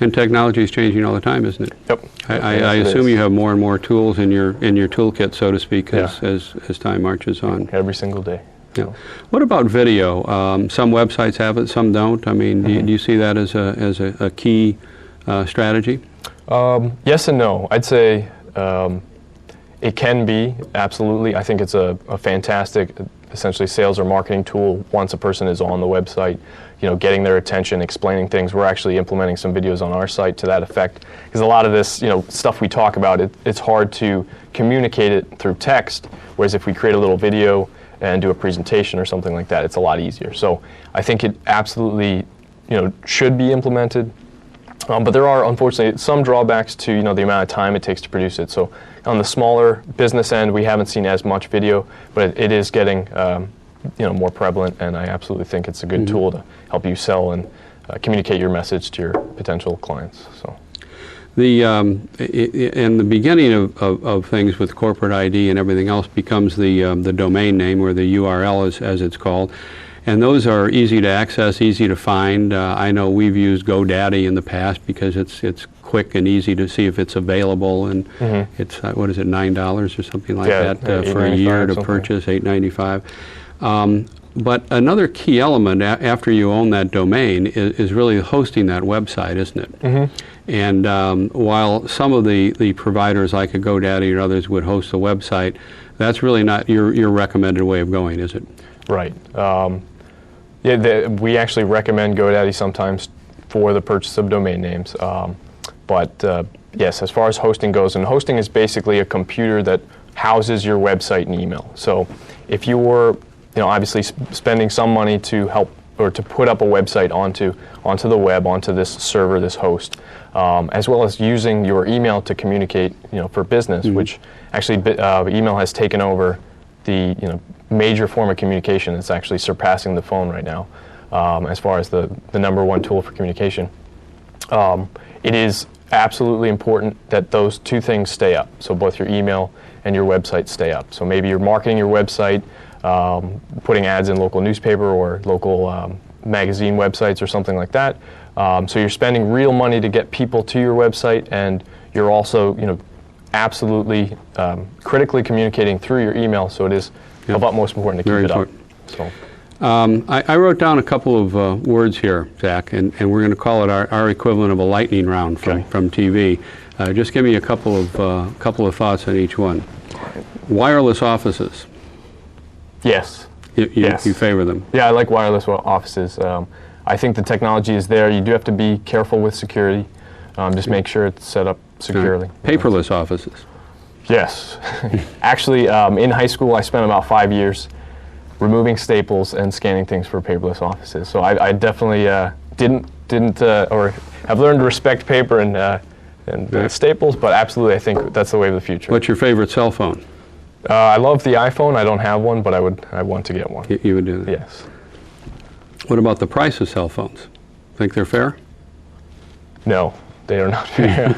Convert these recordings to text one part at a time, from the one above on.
And technology is changing all the time, isn't it? Yep. I assume you have more and more tools in your toolkit, so to speak, as time marches on. Every single day. Yeah. What about video? Some websites have it, some don't. I mean, do you see that as a key strategy? Yes and no. I'd say it can be, absolutely. I think it's a fantastic, essentially, sales or marketing tool once a person is on the website, getting their attention, explaining things. We're actually implementing some videos on our site to that effect, because a lot of this, stuff we talk about, it's hard to communicate it through text, whereas if we create a little video and do a presentation or something like that, it's a lot easier. So I think it absolutely, should be implemented. But there are, unfortunately, some drawbacks to the amount of time it takes to produce it. So on the smaller business end, we haven't seen as much video, but it is getting more prevalent, and I absolutely think it's a good tool to help you sell and communicate your message to your potential clients. So. In the beginning of things with corporate ID and everything else becomes the domain name, or the URL as it's called. And those are easy to access, easy to find. I know we've used GoDaddy in the past because it's quick and easy to see if it's available, and it's what is it, $9 or something like that for a year to purchase, $8.95. But another key element after you own that domain is really hosting that website, isn't it? And while some of the providers like a GoDaddy or others would host a website, that's really not your recommended way of going, is it? Right. We actually recommend GoDaddy sometimes for the purchase of domain names. But yes, as far as hosting goes, and hosting is basically a computer that houses your website and email. So if you were, obviously spending some money to help or to put up a website onto the web, onto this server, this host, as well as using your email to communicate, for business, which actually email has taken over the, major form of communication. It's actually surpassing the phone right now as far as the number one tool for communication. It is absolutely important that those two things stay up. So both your email and your website stay up. So maybe you're marketing your website, putting ads in local newspaper or local magazine websites or something like that. So you're spending real money to get people to your website, and you're also, absolutely critically communicating through your email. So it is of utmost importance to keep it up. So. I wrote down a couple of words here, Zach, and we're going to call it our equivalent of a lightning round from TV. Just give me a couple of thoughts on each one. Wireless offices. Yes. You favor them? Yeah, I like wireless offices. I think the technology is there. You do have to be careful with security. Just make sure it's set up securely. Paperless offices. Yes. Actually, in high school, I spent about 5 years removing staples and scanning things for paperless offices. So I definitely didn't or have learned to respect paper and staples, but absolutely I think that's the way of the future. What's your favorite cell phone? I love the iPhone. I don't have one, but I want to get one. You would do that? Yes. What about the price of cell phones? Think they're fair? No, they are not fair.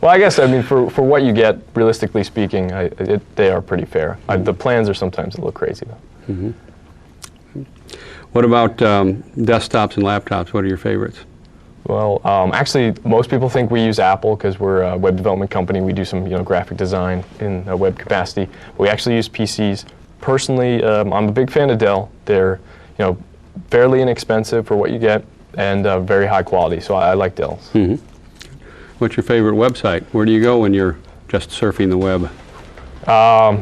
Well, I guess, for what you get, realistically speaking, they are pretty fair. The plans are sometimes a little crazy, though. What about desktops and laptops? What are your favorites? Well, actually, most people think we use Apple because we're a web development company. We do some, graphic design in a web capacity. But we actually use PCs. Personally, I'm a big fan of Dell. They're, fairly inexpensive for what you get and very high quality. So I like Dells. What's your favorite website? Where do you go when you're just surfing the web?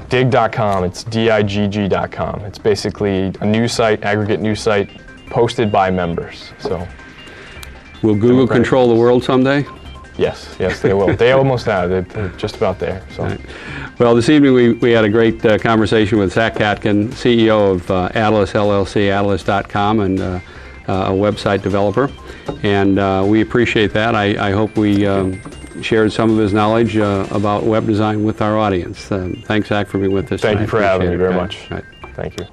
Digg.com. It's digg.com. It's basically a news site, aggregate news site, posted by members. So. Will Google control the world someday? Yes, they will. They almost have. They're just about there. So. Right. Well, this evening we had a great conversation with Zach Katkin, CEO of Atilus LLC, Atilus.com, and a website developer. And we appreciate that. I hope we shared some of his knowledge about web design with our audience. Thanks, Zach, for being with us. Thank you for having me very much. Right. Thank you.